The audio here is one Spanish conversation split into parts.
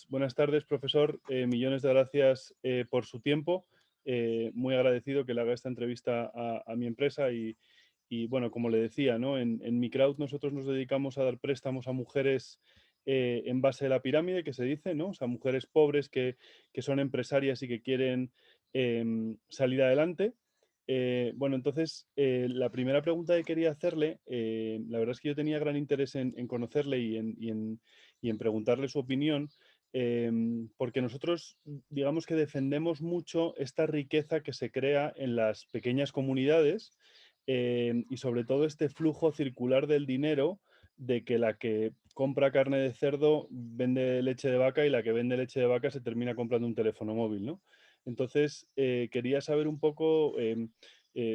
buenas tardes, profesor. Millones de gracias por su tiempo. Muy agradecido que le haga esta entrevista a mi empresa y, bueno, como le decía, ¿no? En mi crowd nosotros nos dedicamos a dar préstamos a mujeres en base a la pirámide, que se dice, ¿no? O sea, mujeres pobres que son empresarias y que quieren salir adelante. Bueno, entonces, la primera pregunta que quería hacerle, la verdad es que yo tenía gran interés en conocerle y en preguntarle su opinión, porque nosotros, digamos que defendemos mucho esta riqueza que se crea en las pequeñas comunidades y sobre todo este flujo circular del dinero de que la que compra carne de cerdo vende leche de vaca y la que vende leche de vaca se termina comprando un teléfono móvil, ¿no? Entonces, quería saber un poco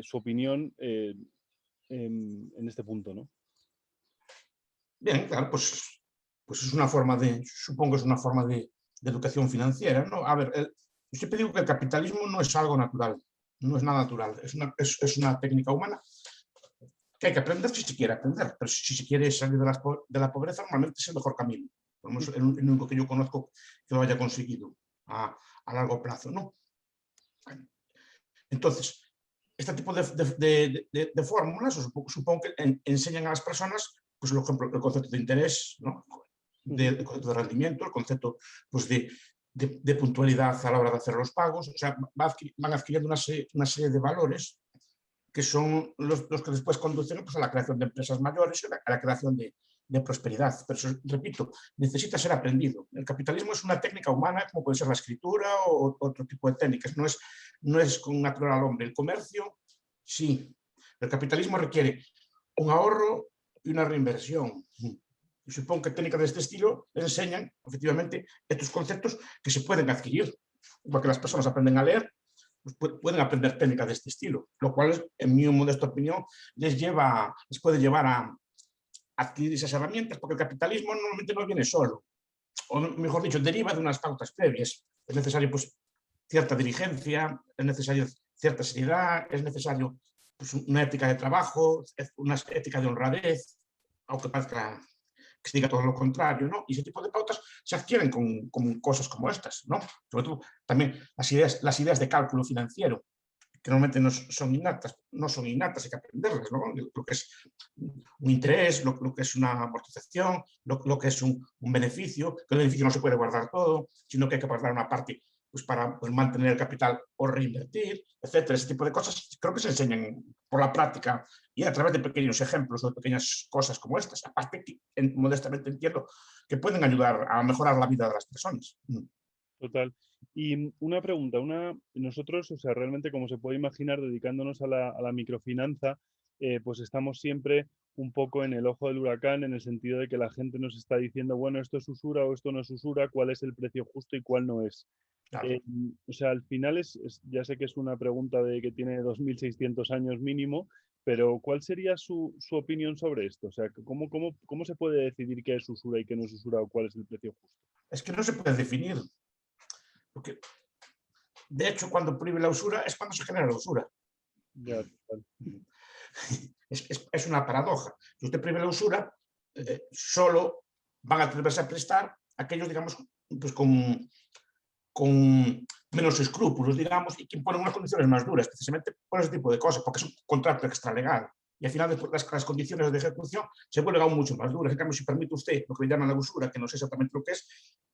su opinión en este punto, ¿no? Bien, claro, pues es una forma supongo es una forma de educación financiera, ¿no? A ver, yo siempre digo que el capitalismo no es algo natural, no es nada natural, es una técnica humana que hay que aprender si se quiere aprender, pero si se quiere salir de la pobreza, normalmente es el mejor camino. Por lo menos el único que yo conozco que lo haya conseguido a largo plazo, ¿no? Entonces, este tipo de fórmulas supongo que enseñan a las personas, pues, por ejemplo, el concepto de interés, ¿no? El concepto de rendimiento, el concepto pues, de puntualidad a la hora de hacer los pagos. O sea, van adquiriendo una serie de valores que son los que después conducen pues, a la creación de empresas mayores, a la creación de prosperidad. Pero eso, repito, necesita ser aprendido. El capitalismo es una técnica humana, como puede ser la escritura o otro tipo de técnicas. No es con natural al hombre. El comercio, sí. El capitalismo requiere un ahorro y una reinversión. Y supongo que técnicas de este estilo enseñan, efectivamente, estos conceptos que se pueden adquirir. Igual que las personas aprenden a leer, pues pueden aprender técnicas de este estilo, lo cual, en mi modesta opinión, les puede llevar a adquirir esas herramientas, porque el capitalismo normalmente no viene solo, o mejor dicho, deriva de unas pautas previas. Es necesario pues, cierta dirigencia, es necesario cierta seriedad, es necesario pues, una ética de trabajo, una ética de honradez, aunque parezca que se diga todo lo contrario, ¿no? Y ese tipo de pautas se adquieren con cosas como estas, ¿no? Sobre todo también las ideas de cálculo financiero, que normalmente no son innatas, hay que aprenderlas, ¿no? Lo que es un interés, lo que es una amortización, lo que es un beneficio, que el beneficio no se puede guardar todo, sino que hay que guardar una parte pues, para pues, mantener el capital o reinvertir, etcétera. Ese tipo de cosas creo que se enseñan por la práctica y a través de pequeños ejemplos o de pequeñas cosas como estas. Aparte, modestamente entiendo que pueden ayudar a mejorar la vida de las personas. Total. Y una pregunta, nosotros, o sea, realmente como se puede imaginar, dedicándonos a la microfinanza, pues estamos siempre un poco en el ojo del huracán, en el sentido de que la gente nos está diciendo, bueno, esto es usura o esto no es usura, cuál es el precio justo y cuál no es. Claro. O sea, al final ya sé que es una pregunta de que tiene 2600 años mínimo, pero ¿cuál sería su opinión sobre esto? O sea, ¿cómo se puede decidir qué es usura y qué no es usura o cuál es el precio justo? Es que no se puede definir, porque de hecho cuando prohíbe la usura es cuando se genera la usura. Ya, total. Es una paradoja. Si usted prohíbe la usura, solo van a atreverse a prestar aquellos, digamos, pues con menos escrúpulos, digamos, y que imponen unas condiciones más duras, precisamente por ese tipo de cosas, porque es un contrato extralegal. Y al final después las condiciones de ejecución se vuelven aún mucho más duras. En cambio, si permite usted lo que le llaman la usura, que no sé exactamente lo que es,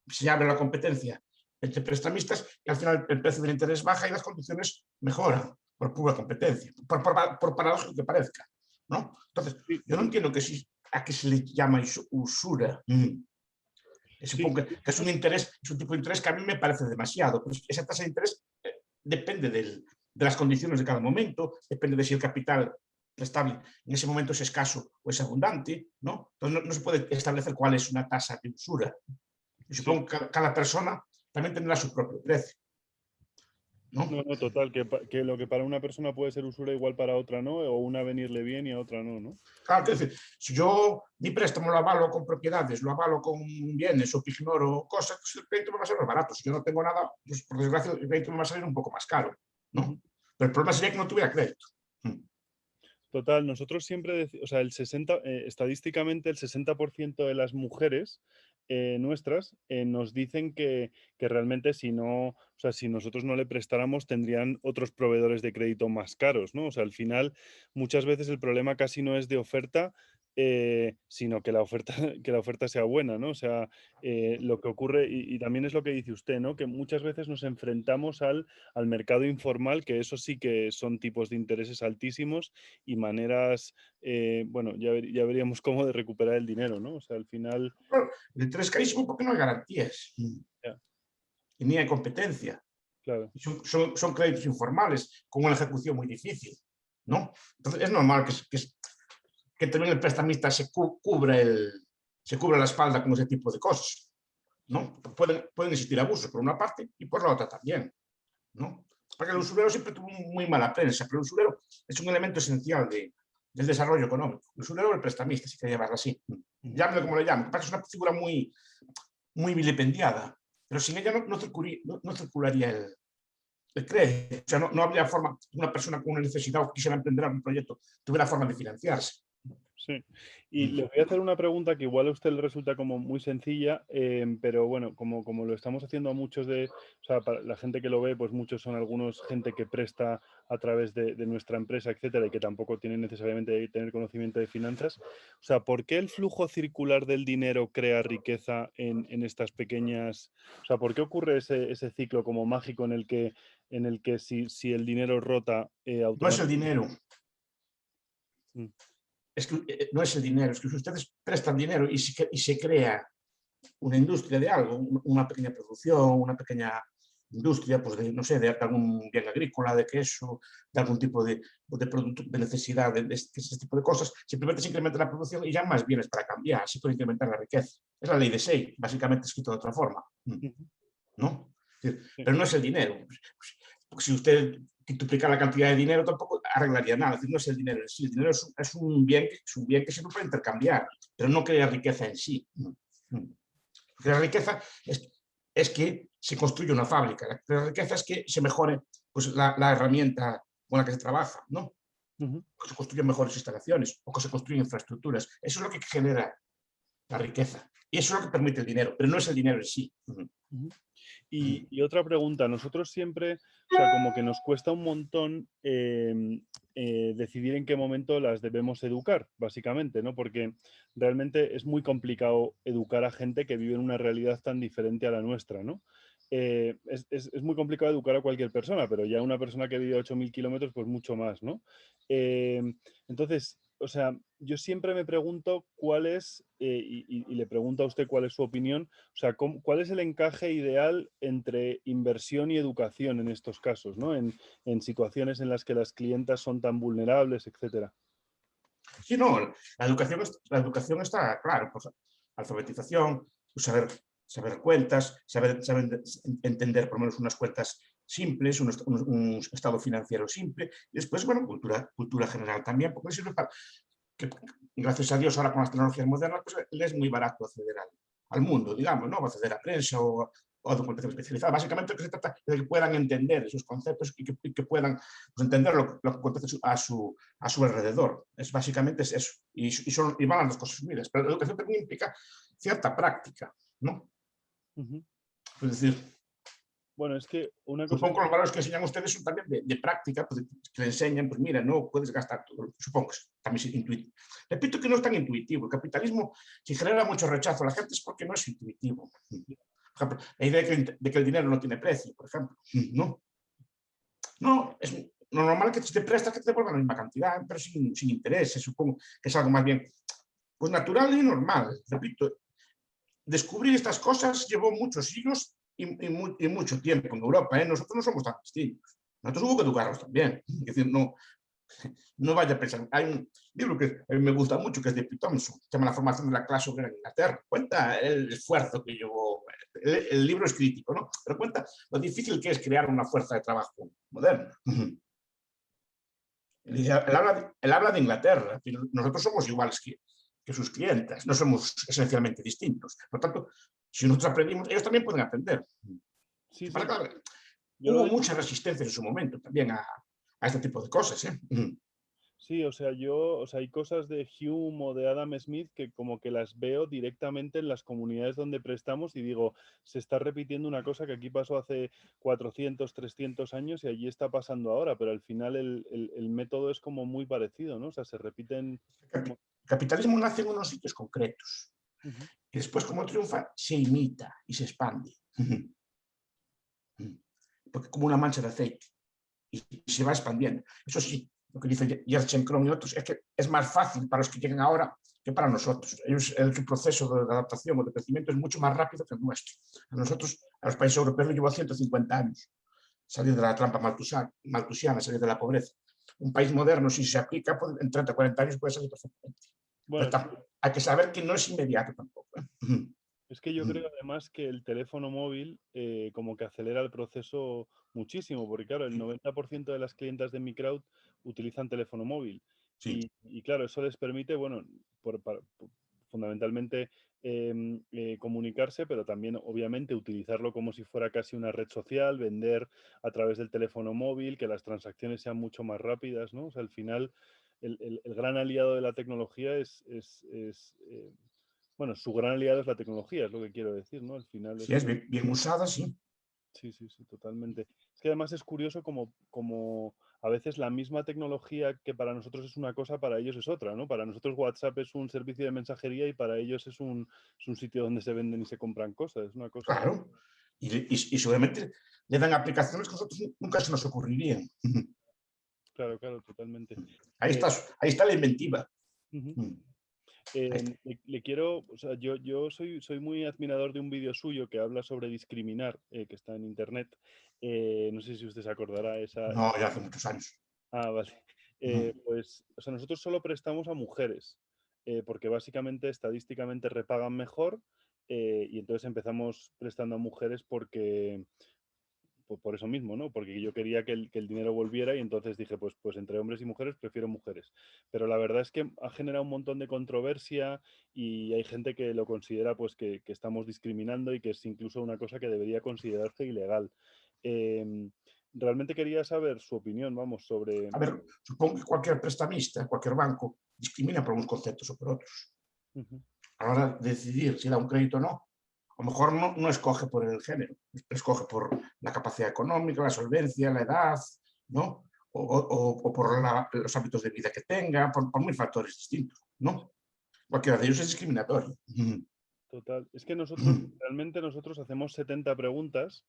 se abre la competencia entre prestamistas y al final el precio del interés baja y las condiciones mejoran por pura competencia, por paradójico que parezca, ¿no? Entonces, Sí, yo no entiendo a qué se le llama usura. sí, Supongo que es un interés, es un tipo de interés que a mí me parece demasiado. Pues esa tasa de interés depende de las condiciones de cada momento, depende de si el capital prestable en ese momento es escaso o es abundante, ¿no? Entonces no se puede establecer cuál es una tasa de usura. Y sí. supongo que cada persona también tendrá su propio precio, No, ¿no? no, total, que lo que para una persona puede ser usura igual para otra no, o una venirle bien y a otra no, ¿no? Claro, que decir, si yo mi préstamo lo avalo con propiedades, lo avalo con bienes o que ignoro cosas, pues el crédito me va a ser más barato. Si yo no tengo nada, pues por desgracia el crédito me va a salir un poco más caro, Ujú. ¿no? Pero el problema sería que no tuviera crédito. Total, nosotros siempre, o sea, estadísticamente el 60% de las mujeres nuestras nos dicen que realmente si no, o sea, si nosotros no le prestáramos tendrían otros proveedores de crédito más caros, ¿no? O sea, al final muchas veces el problema casi no es de oferta, sino que la oferta, que la oferta sea buena, ¿no? O sea, lo que ocurre, y también es lo que dice usted, ¿no? Que muchas veces nos enfrentamos al mercado informal, que eso sí que son tipos de intereses altísimos y maneras, bueno, ya veríamos cómo de recuperar el dinero, ¿no? O sea, al final, Claro, el interés es carísimo porque no hay garantías ya, y ni hay competencia. claro, Son créditos informales con una ejecución muy difícil, ¿no? Entonces es normal que también el prestamista se cubra la espalda con ese tipo de cosas, ¿no? Pueden existir abusos por una parte y por la otra también, ¿no? Porque el usurero siempre tuvo muy mala prensa, pero el usurero es un elemento esencial del desarrollo económico. El usurero o el prestamista, si quiere llamarlo así. ujú, Llámelo como lo llamen. Es una figura muy vilipendiada, pero sin ella no circularía el crédito. O sea, no habría forma, una persona con una necesidad o quisiera emprender algún proyecto, tuviera forma de financiarse. sí. Y le voy a hacer una pregunta que igual a usted le resulta como muy sencilla, pero bueno, como lo estamos haciendo a muchos o sea, para la gente que lo ve, pues muchos son algunos gente que presta a través de nuestra empresa, etcétera, y que tampoco tienen necesariamente que tener conocimiento de finanzas. O sea, ¿por qué el flujo circular del dinero crea riqueza en estas pequeñas, o sea, ¿por qué ocurre ese ciclo como mágico en el que si el dinero rota No es el automáticamente? dinero, no es el dinero, es que si ustedes prestan dinero y se crea una industria de algo, una pequeña producción, una pequeña industria, pues de, no sé, de algún bien agrícola, de queso, de algún tipo de producto de necesidad, de ese tipo de cosas, simplemente se incrementa la producción y ya más bienes para cambiar, se puede incrementar la riqueza. Es la ley de Say, básicamente escrito de otra forma, Ujú, ¿no? sí, Pero no es el dinero. Porque si usted duplica la cantidad de dinero tampoco arreglaría nada. Es decir, no es el dinero en sí. El dinero es un bien que se puede intercambiar, pero no crea riqueza en sí. Porque la riqueza es que se construye una fábrica. La riqueza es que se mejore pues, la herramienta con la que se trabaja, ¿no? ujú, Que se construyen mejores instalaciones o que se construyen infraestructuras. Eso es lo que genera la riqueza. Y eso es lo que permite el dinero, pero no es el dinero en sí. ujú. Y otra pregunta, nosotros siempre, o sea, como que nos cuesta un montón decidir en qué momento las debemos educar, básicamente, ¿no? Porque realmente es muy complicado educar a gente que vive en una realidad tan diferente a la nuestra, ¿no? Es muy complicado educar a cualquier persona, pero ya una persona que vive a 8.000 kilómetros, pues mucho más, ¿no? Eh, entonces, o sea, yo siempre me pregunto cuál es, y le pregunto a usted cuál es su opinión, o sea, ¿cuál es el encaje ideal entre inversión y educación en estos casos, ¿no? En situaciones en las que las clientas son tan vulnerables, etcétera. Sí, no, la educación está, claro, pues alfabetización, pues saber cuentas, saber entender por lo menos unas cuentas simples, un estado financiero simple, y después, bueno, cultura general también, porque sirve para que, gracias a Dios, ahora con las tecnologías modernas, pues le es muy barato acceder al mundo, digamos, ¿no? Acceder a prensa o a documentación especializada. Básicamente, lo que se trata es de que puedan entender esos conceptos y que puedan pues, entender lo que acontece a su alrededor. Básicamente es eso. Y van las dos cosas unidas. Pero la educación también implica cierta práctica, ¿no? Ujú. Es decir, Bueno, es que una cosa supongo es... que los valores que enseñan ustedes son también de práctica, pues, que le enseñan, pues mira, no puedes gastar todo. Supongo que también es intuitivo. Repito que no es tan intuitivo. El capitalismo, si genera mucho rechazo a la gente, es porque no es intuitivo. Por ejemplo, la idea de que el dinero no tiene precio, por ejemplo. No, no, es lo normal que te prestas que te devuelvan la misma cantidad, pero sin intereses. Supongo que es algo más bien pues natural y normal. Repito, descubrir estas cosas llevó muchos siglos y mucho tiempo en Europa. Nosotros no somos tan distintos. Nosotros hubo que educarnos también. Es decir, no vaya a pensar. Hay un libro que a mí me gusta mucho, que es de P. Thompson, se llama La formación de la clase obrera en Inglaterra. Cuenta el esfuerzo que llevó. El libro es crítico, ¿no? Pero cuenta lo difícil que es crear una fuerza de trabajo moderna. Él habla de Inglaterra, pero nosotros somos iguales que sus clientes, no somos esencialmente distintos. Por tanto, si nosotros aprendimos, ellos también pueden aprender. Sí, Para, sí, claro, yo lo hubo digo... mucha resistencia en su momento también a este tipo de cosas. Sí, o sea, hay cosas de Hume o de Adam Smith que como que las veo directamente en las comunidades donde prestamos y digo, se está repitiendo una cosa que aquí pasó hace 400, 300 años y allí está pasando ahora, pero al final el método es como muy parecido, ¿no? O sea, se repiten... El capitalismo nace en unos sitios concretos Ujú. y después, como triunfa, se imita y se expande. Porque como una mancha de aceite y se va expandiendo. Eso sí, lo que dice Yerchen Kron y otros es que es más fácil para los que llegan ahora que para nosotros. El proceso de adaptación o de crecimiento es mucho más rápido que el nuestro. A nosotros, a los países europeos, nos llevó 150 años salir de la trampa maltusiana, salir de la pobreza. Un país moderno, si se aplica, en 30 o 40 años puede salir perfectamente. Bueno, Pero hay que saber que no es inmediato tampoco. es que yo creo además que el teléfono móvil como que acelera el proceso muchísimo, porque claro, el 90% de las clientas de mi crowd utilizan teléfono móvil Sí, y claro, eso les permite, bueno, fundamentalmente comunicarse, pero también obviamente utilizarlo como si fuera casi una red social, vender a través del teléfono móvil, que las transacciones sean mucho más rápidas, ¿no? O sea, al final el gran aliado de la tecnología bueno, su gran aliado es la tecnología, es lo que quiero decir, ¿no? Al final si es esto, bien usada, sí. sí, sí, sí, totalmente. Es que además es curioso como a veces la misma tecnología que para nosotros es una cosa, para ellos es otra, ¿no? Para nosotros WhatsApp es un servicio de mensajería y para ellos es un sitio donde se venden y se compran cosas, es una cosa... Claro. Y seguramente le dan aplicaciones que nosotros nunca se nos ocurrirían. Claro, claro, totalmente. Ahí Eh, está, ahí está la inventiva. Ujú. Ahí está. Le quiero, o sea, yo soy muy admirador de un vídeo suyo que habla sobre discriminar, que está en internet. No sé si usted se acordará No, ya hace muchos años. Ah, vale. Pues, o sea, nosotros solo prestamos a mujeres, porque básicamente estadísticamente repagan mejor, y entonces empezamos prestando a mujeres porque, por eso mismo, ¿no? Porque yo quería que el dinero volviera y entonces dije, pues entre hombres y mujeres prefiero mujeres. Pero la verdad es que ha generado un montón de controversia y hay gente que lo considera pues que estamos discriminando y que es incluso una cosa que debería considerarse ilegal. Em, Realmente quería saber su opinión, vamos, sobre... A ver, supongo que cualquier prestamista, cualquier banco, discrimina por unos conceptos o por otros. Ujú. A la hora de decidir si da un crédito o no, a lo mejor no escoge por el género, escoge por la capacidad económica, la solvencia, la edad, ¿no? O por los hábitos de vida que tenga, por mil factores distintos, ¿no? Cualquiera de ellos es discriminatorio. Total. Es que realmente nosotros hacemos 70 preguntas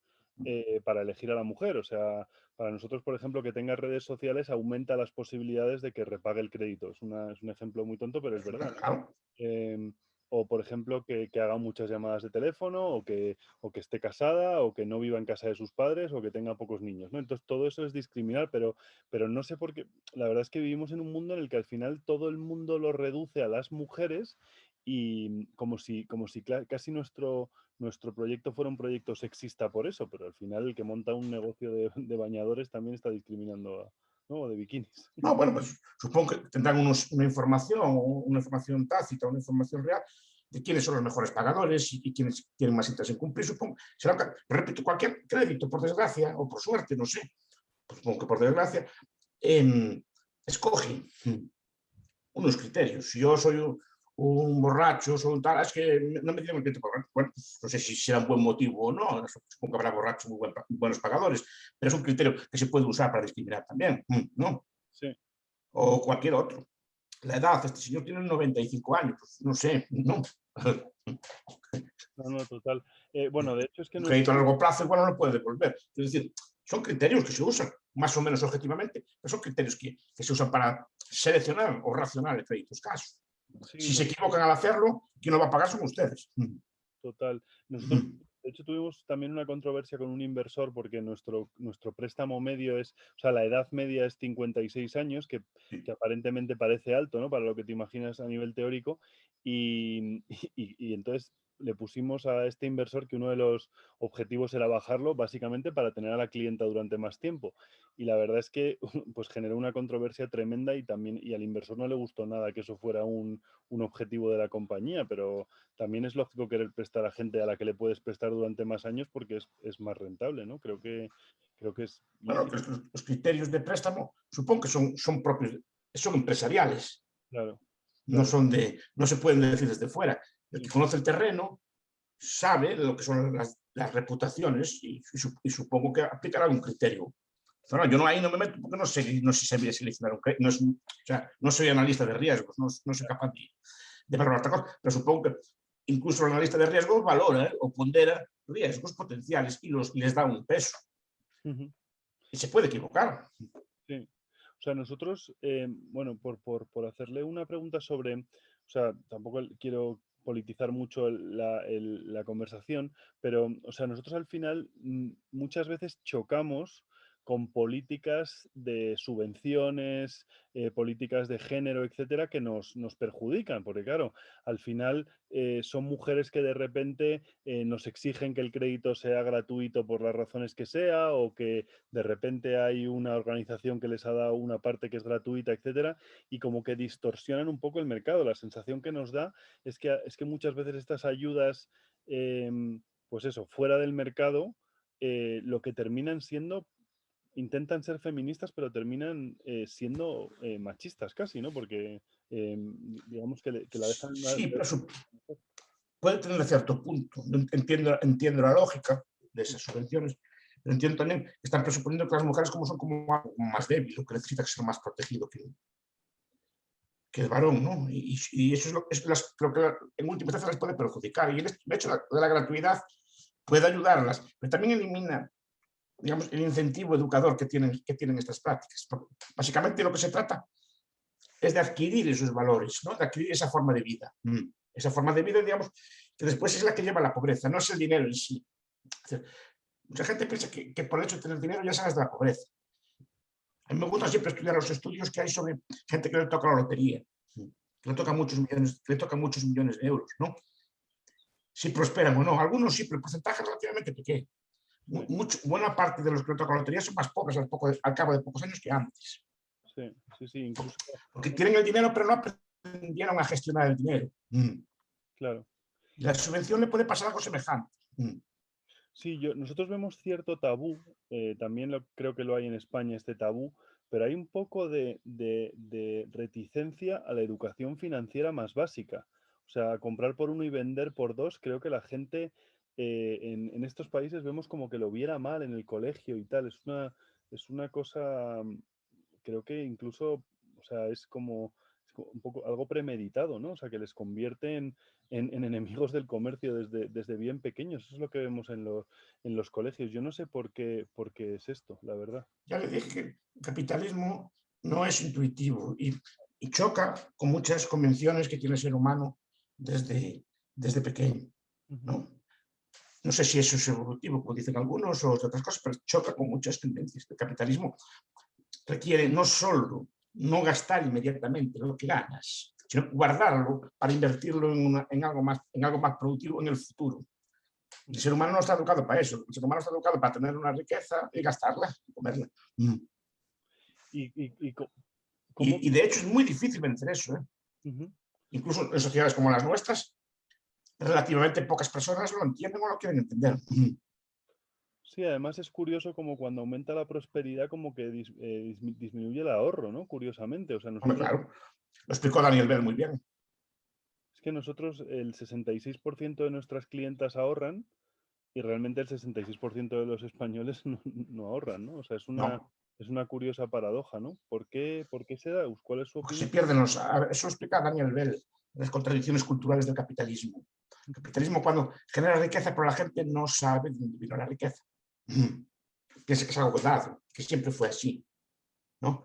para elegir a la mujer. O sea, para nosotros, por ejemplo, que tenga redes sociales aumenta las posibilidades de que repague el crédito. Es un ejemplo muy tonto, pero es verdad, ¿no? Claro. Em, o, por ejemplo, que haga muchas llamadas de teléfono, o que esté casada, o que no viva en casa de sus padres, o que tenga pocos niños, ¿no? Entonces, todo eso es discriminar, pero no sé por qué. La verdad es que vivimos en un mundo en el que al final todo el mundo lo reduce a las mujeres y como si casi nuestro proyecto fuera un proyecto sexista por eso, pero al final el que monta un negocio de bañadores también está discriminando ¿no? O de bikinis. No, bueno, pues supongo que tendrán una información tácita, una información real de quiénes son los mejores pagadores y quiénes tienen más interés en cumplir. Supongo, repito, cualquier crédito, por desgracia o por suerte, no sé, pues supongo que por desgracia, escoge unos criterios. Si yo soy un borracho, soy un tal, es que no me tienen el crédito. Bueno, no sé si será un buen motivo o no, supongo que habrá borrachos muy buenos pagadores, pero es un criterio que se puede usar para discriminar también, ¿no? Sí, O cualquier otro. La edad, este señor tiene 95 años, pues no sé, no. no, no, total. Bueno, de hecho es que Un crédito a nuestro... largo plazo igual no lo puede devolver. Es decir, son criterios que se usan más o menos objetivamente, pero son criterios que se usan para seleccionar o racionar el crédito escaso. Sí, Si se equivocan al hacerlo, quien lo va a pagar son ustedes. total. Nosotros, de hecho, tuvimos también una controversia con un inversor porque nuestro préstamo medio o sea, la edad media es 56 años, que aparentemente parece alto, ¿no? Para lo que te imaginas a nivel teórico. Y entonces le pusimos a este inversor que uno de los objetivos era bajarlo, básicamente para tener a la clienta durante más tiempo. Y la verdad es que pues generó una controversia tremenda y al inversor no le gustó nada que eso fuera un objetivo de la compañía, pero también es lógico querer prestar a gente a la que le puedes prestar durante más años porque es más rentable, ¿no? Creo que es Bueno, lícito. los criterios de préstamo supongo que son propios son empresariales, Claro, no, claro. no se pueden decir desde fuera. El que Sí, conoce el terreno sabe lo que son las reputaciones y supongo que aplicará algún criterio. Pero yo ahí no me meto porque no sé sabría seleccionar no, o sea, no soy analista de riesgos, no soy capaz de valorar otra cosa, pero supongo que incluso el analista de riesgos valora o pondera riesgos potenciales y les da un peso. ujú, Y se puede equivocar. sí. O sea, nosotros, bueno, por hacerle una pregunta sobre, o sea, tampoco quiero politizar mucho la conversación, pero, o sea, nosotros al final muchas veces chocamos con políticas de subvenciones, políticas de género, etcétera, que nos perjudican, porque claro, al final son mujeres que de repente nos exigen que el crédito sea gratuito por las razones que sea, o que de repente hay una organización que les ha dado una parte que es gratuita, etcétera, y como que distorsionan un poco el mercado. La sensación que nos da es que muchas veces estas ayudas, pues eso, fuera del mercado, lo que terminan siendo, intentan ser feministas, pero terminan siendo machistas casi, ¿no? Porque digamos que la dejan más... Sí, pero puede tener cierto punto. Entiendo la lógica de esas subvenciones, pero entiendo también que están presuponiendo que las mujeres como son como más débiles, lo que necesita ser más protegido que el varón, ¿no? Y eso lo que en última instancia les puede perjudicar. Y de hecho, de la gratuidad puede ayudarlas, pero también elimina, digamos, el incentivo educador que tienen estas prácticas. Porque básicamente lo que se trata es de adquirir esos valores, ¿no? De adquirir esa forma de vida. Esa forma de vida, digamos, que después es la que lleva a la pobreza, no es el dinero en sí. Es decir, mucha gente piensa que por el hecho de tener dinero ya sales de la pobreza. A mí me gusta siempre estudiar los estudios que hay sobre gente que le toca la lotería, que le toca muchos millones de euros, ¿no? Si prosperan o no. Algunos sí, pero el porcentaje es relativamente pequeño. Sí, Buena parte de los que le toca la lotería son más pobres al cabo de pocos años que antes. sí, sí, sí, incluso... Porque tienen el dinero, pero no aprendieron a gestionar el dinero. Claro. Y la subvención le puede pasar algo semejante. Sí, nosotros vemos cierto tabú, también creo que lo hay en España, este tabú, pero hay un poco de reticencia a la educación financiera más básica. O sea, comprar por uno y vender por dos, creo que la gente en estos países vemos como que lo viera mal en el colegio y tal. Es una cosa, creo que incluso, o sea, es como un poco algo premeditado, ¿no? O sea, que les convierte en enemigos del comercio desde bien pequeños. Eso es lo que vemos en los colegios. Yo no sé por qué es esto, la verdad. Ya le dije que el capitalismo no es intuitivo y choca con muchas convenciones que tiene el ser humano desde pequeño, Ujú, ¿no? No sé si eso es evolutivo, como dicen algunos, o otras cosas, pero choca con muchas tendencias. El capitalismo requiere no solo no gastar inmediatamente lo que ganas, sino guardarlo para invertirlo en algo más productivo en el futuro. El ujú. ser humano no está educado para eso. El ser humano está educado para tener una riqueza y gastarla, y comerla. Y cómo... Y de hecho es muy difícil vencer eso. Ujú. Incluso en sociedades como las nuestras, relativamente pocas personas lo entienden o lo quieren entender. Sí, además es curioso como cuando aumenta la prosperidad como que disminuye el ahorro, ¿no? Curiosamente. O sea, Hombre, nosotros, claro, lo explicó Daniel Bell muy bien. es que nosotros el 66% de nuestras clientas ahorran y realmente el 66% de los españoles no ahorran, ¿no? O sea, No, es una curiosa paradoja, ¿no? Por qué se da? ¿Cuál es su porque se opinión? pierden eso lo explica Daniel Bell, las contradicciones culturales del capitalismo. El capitalismo cuando genera riqueza, pero la gente no sabe de dónde vino la riqueza. Piensa que es algo dado, que siempre fue así, ¿no?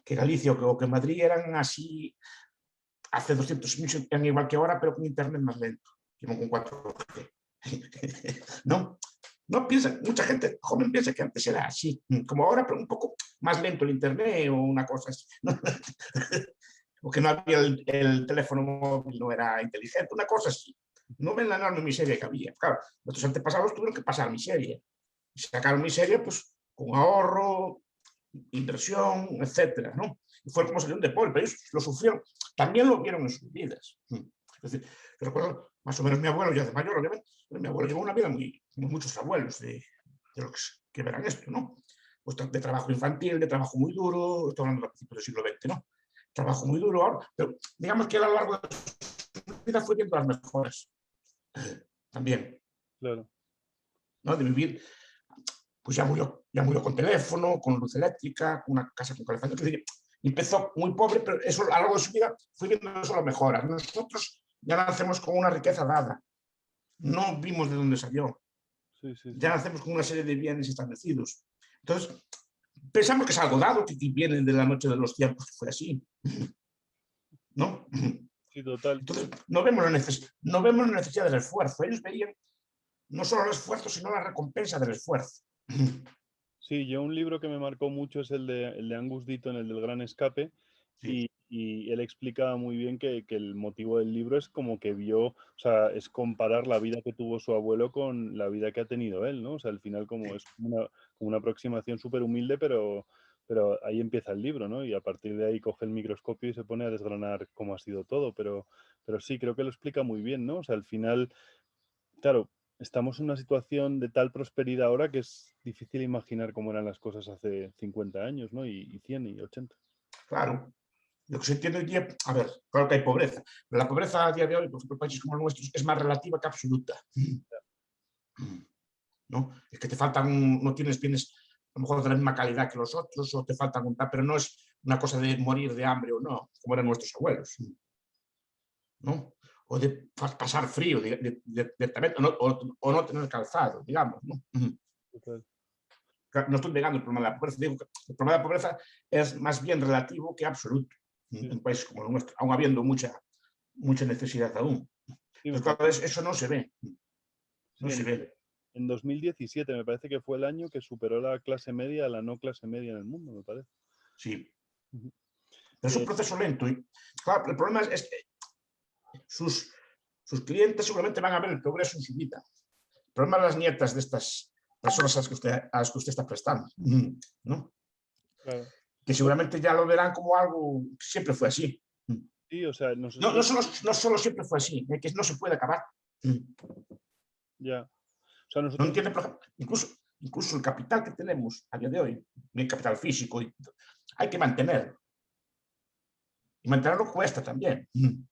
Que Galicia o que Madrid eran así hace 200 años, eran igual que ahora, pero con internet más lento, con 4G. ¿No? No piensa, mucha gente joven piensa que antes era así, como ahora, pero un poco más lento el internet o una cosa así. ¿No? O que no había el teléfono móvil, no era inteligente, una cosa así. No ven la enorme miseria que había. Claro, nuestros antepasados tuvieron que pasar miseria. Y sacaron miseria, pues, con ahorro, inversión, etcétera, ¿no? Y fue como salieron de pobre, pero ellos lo sufrieron, también lo vieron en sus vidas. Es decir, yo recuerdo más o menos mi abuelo, ya de mayor, obviamente, pero mi abuelo llevó una vida muy, como muchos abuelos de los verán esto, ¿no? Pues de trabajo infantil, de trabajo muy duro, estoy hablando de principios del siglo XX, ¿no? trabajo muy duro ahora, pero digamos que a lo largo de su vida fue viendo las mejoras también, Claro. ¿no? De vivir, pues ya murió con teléfono, con luz eléctrica, con una casa con calefacción. Es decir, empezó muy pobre, pero eso a lo largo de su vida fue viendo solo mejoras. Nosotros ya nacemos con una riqueza dada, no vimos de dónde salió, Sí, sí, ya sí. nacemos con una serie de bienes establecidos. Entonces, pensamos que es algo dado, que viene de la noche de los tiempos, que fue así, ¿no? Sí, total. Entonces, no vemos la necesidad del esfuerzo. Ellos veían no solo el esfuerzo, sino la recompensa del esfuerzo. Sí, yo un libro que me marcó mucho es el de Angus Deaton, el del Gran Escape, Sí, y él explicaba muy bien que el motivo del libro es como que vio, o sea, es comparar la vida que tuvo su abuelo con la vida que ha tenido él, ¿no? O sea, al final como sí. es como una aproximación súper humilde, pero ahí empieza el libro, ¿no? Y a partir de ahí coge el microscopio y se pone a desgranar cómo ha sido todo, pero sí, creo que lo explica muy bien, ¿no? O sea, al final, claro, estamos en una situación de tal prosperidad ahora que es difícil imaginar cómo eran las cosas hace 50 años, ¿no? Y 100 y 80. Claro. Lo que se entiende hoy día, a ver, claro que hay pobreza, pero la pobreza a día de hoy, por ejemplo, en países como el nuestro, es más relativa que absoluta. ¿No? Es que te faltan, no tienes bienes a lo mejor de la misma calidad que los otros, o te faltan un tal, pero no es una cosa de morir de hambre o no, como eran nuestros abuelos, ¿no? O de pasar frío directamente, o no tener calzado, digamos, ¿no? Total. No estoy negando el problema de la pobreza, digo que el problema de la pobreza es más bien relativo que absoluto Sí, en países como el nuestro, aún habiendo mucha necesidad aún. sí, me Entonces, claro, parece. eso no se ve, no Sí, se ve. en 2017 me parece que fue el año que superó la clase media a la no clase media en el mundo, me parece. Sí, Ujú. pero es un Eh, proceso lento. Y, claro, el problema es que sus clientes seguramente van a ver el progreso en su vida. El problema de las nietas de estas personas a las que usted está prestando, ¿no? claro. Que No, seguramente ya lo verán como algo que siempre fue así. sí, o sea, No, nosotros no solo siempre fue así, que no se puede acabar. ya, o sea, No nosotros, entiende, por ejemplo, incluso el capital que tenemos a día de hoy, el capital físico, hay que mantenerlo. Y mantenerlo cuesta también. sí,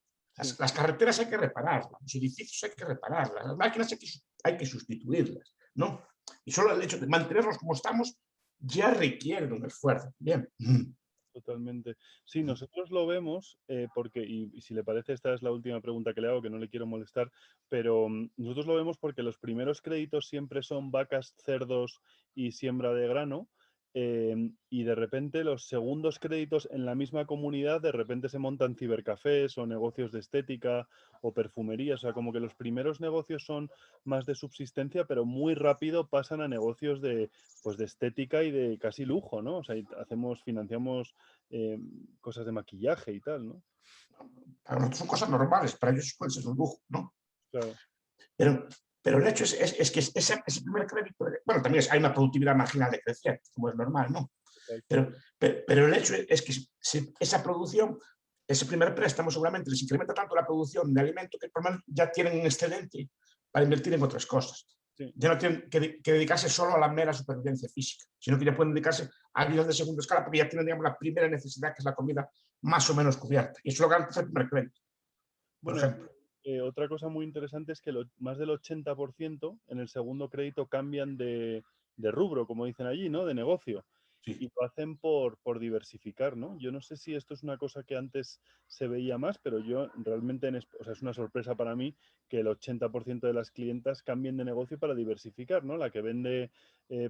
Las carreteras hay que repararlas, los edificios hay que repararlas, las máquinas hay que sustituirlas, ¿no? Y solo el hecho de mantenerlos como estamos ya requiere un esfuerzo. Bien. totalmente. Sí, nosotros lo vemos porque, y si le parece, esta es la última pregunta que le hago, que no le quiero molestar, pero nosotros lo vemos porque los primeros créditos siempre son vacas, cerdos y siembra de grano. Y de repente los segundos créditos en la misma comunidad, de repente se montan cibercafés o negocios de estética o perfumería. O sea, como que los primeros negocios son más de subsistencia, pero muy rápido pasan a negocios pues de estética y de casi lujo, ¿no? O sea, financiamos cosas de maquillaje y tal, ¿no? Para nosotros son cosas normales, para ellos puede ser un lujo, ¿no? Claro, Pero, pero el hecho es que ese primer crédito, bueno, también hay una productividad marginal de crecer, como es normal, ¿no? total. Pero el hecho es que esa producción, ese primer préstamo seguramente les incrementa tanto la producción de alimento que por lo menos ya tienen un excedente para invertir en otras cosas. Sí, Ya no tienen que dedicarse solo a la mera supervivencia física, sino que ya pueden dedicarse a vidas de segunda escala porque ya tienen, digamos, la primera necesidad, que es la comida, más o menos cubierta. Y eso lo garantiza el primer crédito, por bueno, ejemplo. otra cosa muy interesante es que más del 80% en el segundo crédito cambian de rubro, como dicen allí, ¿no? De negocio. Sí. Y lo hacen por diversificar, ¿no? Yo no sé si esto es una cosa que antes se veía más, pero yo realmente, o sea, es una sorpresa para mí que el 80% de las clientas cambien de negocio para diversificar, ¿no? La que vende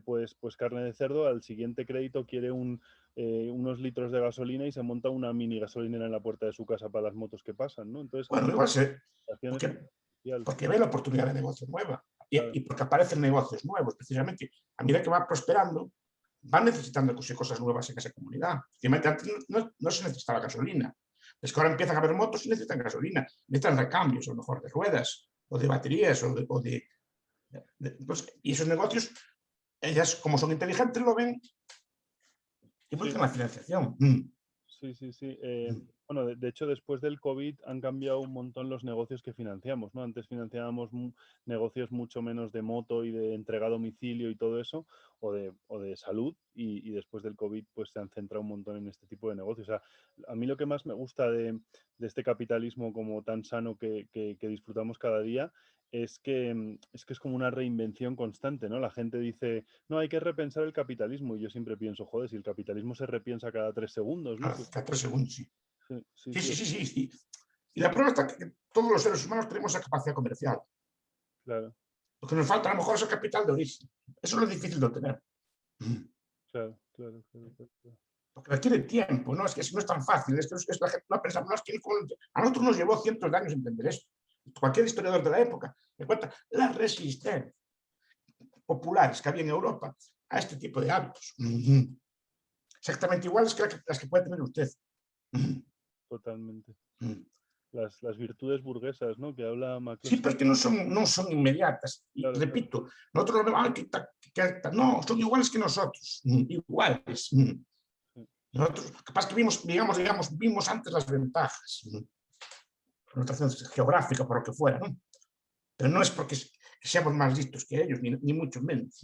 pues carne de cerdo, al siguiente crédito quiere unos litros de gasolina y se monta una mini gasolinera en la puerta de su casa para las motos que pasan, ¿no? Entonces, Bueno, igual es porque, potencial, porque ve la oportunidad de negocio nueva claro. y porque aparecen negocios nuevos, precisamente. A medida que va prosperando, van necesitando cosas nuevas en esa comunidad. Antes no se necesitaba gasolina. Es que ahora empiezan a haber motos y necesitan gasolina, necesitan recambios, a lo mejor de ruedas, o de baterías, pues, y esos negocios, ellas, como son inteligentes, lo ven y Sí, buscan la financiación. sí, sí, sí. Bueno, de hecho, después del COVID han cambiado un montón los negocios que financiamos, ¿no? Antes financiábamos negocios mucho menos de moto y de entrega a domicilio y todo eso, o de salud, y después del COVID pues se han centrado un montón en este tipo de negocios. O sea, a mí lo que más me gusta de este capitalismo como tan sano que disfrutamos cada día es que es como una reinvención constante, ¿no? La gente dice, no, hay que repensar el capitalismo, y yo siempre pienso, joder, si el capitalismo se repiensa cada 3 segundos, ¿no? Cada 3 segundos, sí. Sí, sí, Sí, sí, sí, sí, sí, sí. Y la prueba está que todos los seres humanos tenemos esa capacidad comercial. claro. Lo que nos falta a lo mejor es el capital de origen. Eso es lo difícil de obtener. Claro, claro, claro, claro, claro. Porque requiere tiempo, ¿no? Es que no es tan fácil. Es que la gente no pensa, no, es que a nosotros nos llevó cientos de años entender esto. Cualquier historiador de la época me cuenta la resistencia populares que había en Europa a este tipo de hábitos. Exactamente iguales que las que puede tener usted. Totalmente. Las virtudes burguesas, ¿no? Que habla Sí, pero McCloskey. es que no son inmediatas. Y Claro, claro. repito, nosotros lo vemos, no, son iguales que nosotros. Iguales. Sí, Nosotros, capaz que vimos antes las ventajas. Por notación geográfica, por lo que fuera, ¿no? Pero no es porque seamos más listos que ellos, ni mucho menos.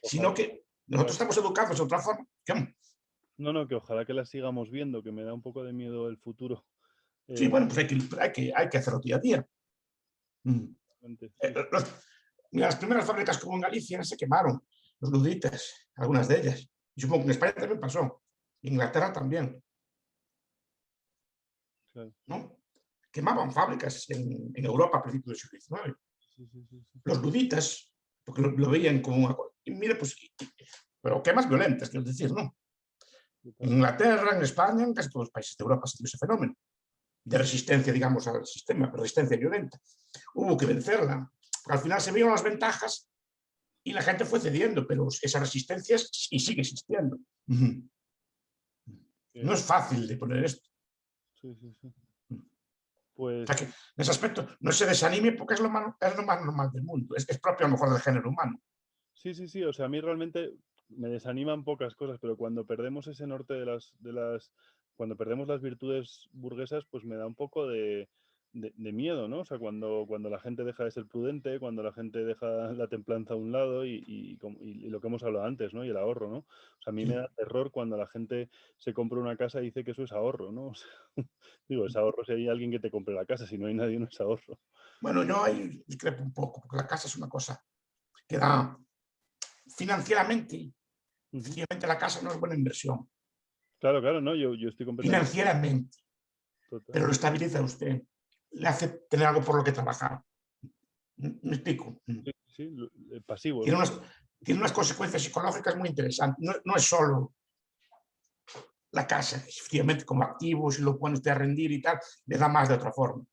Sino ojalá. que nosotros estamos educados de otra forma. No, no, que ojalá que las sigamos viendo, que me da un poco de miedo el futuro. Sí, bueno, pues hay que hacerlo día a día. Realmente, sí, sí. Las primeras fábricas que hubo en Galicia se quemaron, los luditas, algunas de ellas. Y supongo que en España también pasó. En Inglaterra también, Claro. ¿no? Quemaban fábricas en Europa a principios del siglo XIX. Sí, sí, sí, sí. Los luditas, porque lo veían como una cosa. Y mire, pues, pero quemas violentas, quiero decir, ¿no? En Totalmente. Inglaterra, en España, en casi todos los países de Europa se dio ese fenómeno de resistencia, digamos, al sistema, resistencia violenta. Hubo que vencerla. Porque al final se vieron las ventajas y la gente fue cediendo, pero esa resistencia y sigue existiendo. No es fácil de poner esto. Sí, sí, sí. O sea que, Pues en ese aspecto, no se desanime porque es lo más normal del mundo. Es propio a lo mejor del género humano. sí, sí, sí. O sea, a mí realmente me desaniman pocas cosas, pero cuando perdemos ese norte cuando perdemos las virtudes burguesas, pues me da un poco de miedo, ¿no? O sea, cuando la gente deja de ser prudente, cuando la gente deja la templanza a un lado y lo que hemos hablado antes, ¿no? Y el ahorro, ¿no? O sea, a mí me Sí. da terror cuando la gente se compra una casa y dice que eso es ahorro, ¿no? O sea, digo, es ahorro si hay alguien que te compre la casa, si no hay nadie, no es ahorro. Bueno, yo ahí discrepo un poco, porque la casa es una cosa que da financieramente, Ujú. efectivamente la casa no es buena inversión, Claro, claro, no, yo estoy completamente financieramente, total. pero lo estabiliza a usted, le hace tener algo por lo que trabajar. ¿Me explico? Sí, sí, pasivo, Tiene ¿no? unas, tiene unas consecuencias psicológicas muy interesantes. No es solo la casa, efectivamente, como activo, si lo pone usted a rendir y tal, le da más de otra forma.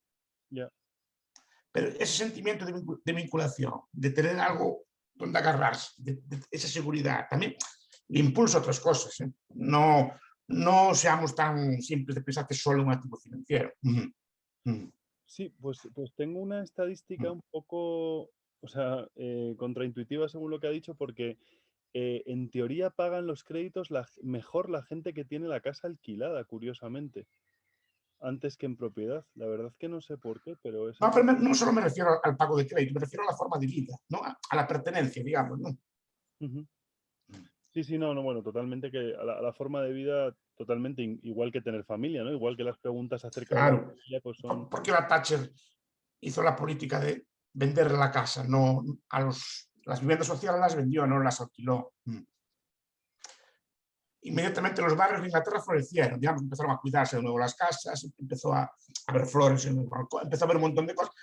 Ya. Pero ese sentimiento de vinculación, de tener algo donde agarrarse, de esa seguridad, también le impulsa otras cosas. ¿eh? No seamos tan simples de pensar que es solo un activo financiero. Sí, pues tengo una estadística un poco, o sea, contraintuitiva según lo que ha dicho, porque en teoría pagan los créditos mejor la gente que tiene la casa alquilada, curiosamente, antes que en propiedad. La verdad que no sé por qué, pero esa No, es pero no solo me refiero al pago de crédito, me refiero a la forma de vida, ¿no? A la pertenencia, digamos. ¿no? Ujú. Sí, sí, no, no, bueno, totalmente que a la forma de vida, totalmente igual que tener familia, ¿no? Igual que las preguntas acerca de la Claro. familia, pues son... ¿Por qué la Thatcher hizo la política de vender la casa? No, las viviendas sociales las vendió, no las alquiló. Inmediatamente los barrios de Inglaterra florecieron, digamos, empezaron a cuidarse de nuevo las casas, empezó a haber flores en el balcón, empezó a haber un montón de cosas.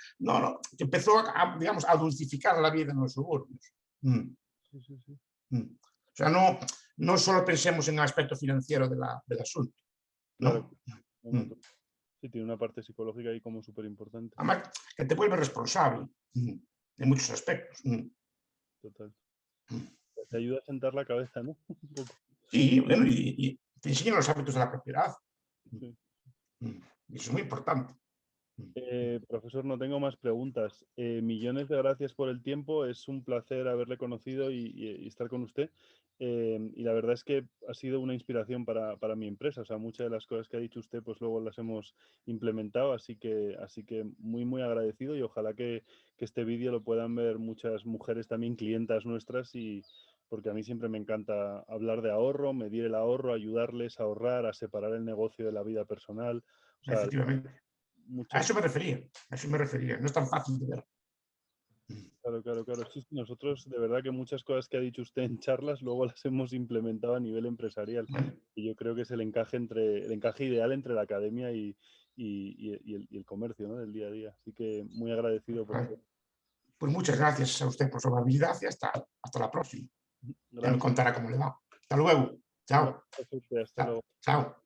Empezó digamos, a dulcificar la vida en los suburbios. Sí, sí, sí. O sea, no solo pensemos en el aspecto financiero del asunto, Claro, ¿no? no, no, sí, tiene una parte psicológica ahí como súper importante. Además, que te vuelve responsable en muchos aspectos. Total. Te ayuda a sentar la cabeza, ¿no? Un poco. Sí, bueno, y te enseñan los hábitos de la propiedad. Sí. Eso es muy importante. Profesor, no tengo más preguntas. Millones de gracias por el tiempo. Es un placer haberle conocido y estar con usted. Y la verdad es que ha sido una inspiración para mi empresa. O sea, muchas de las cosas que ha dicho usted, pues luego las hemos implementado. Así que muy, muy agradecido y ojalá que este vídeo lo puedan ver muchas mujeres también, clientas nuestras, y porque a mí siempre me encanta hablar de ahorro, medir el ahorro, ayudarles a ahorrar, a separar el negocio de la vida personal. O sea, Efectivamente. A muchas. eso me refería, a eso me refería. No es tan fácil de ver. Claro, claro, claro. Sí, sí, nosotros de verdad que muchas cosas que ha dicho usted en charlas luego las hemos implementado a nivel empresarial. Y yo creo que es el encaje ideal entre la academia y el comercio, ¿no? Del día a día. Así que muy agradecido por todo. Pues muchas gracias a usted por su amabilidad y hasta la próxima. Ya me Gracias. contará cómo le va. Hasta luego. Chao. Gracias a usted. Hasta Chao. luego. Chao.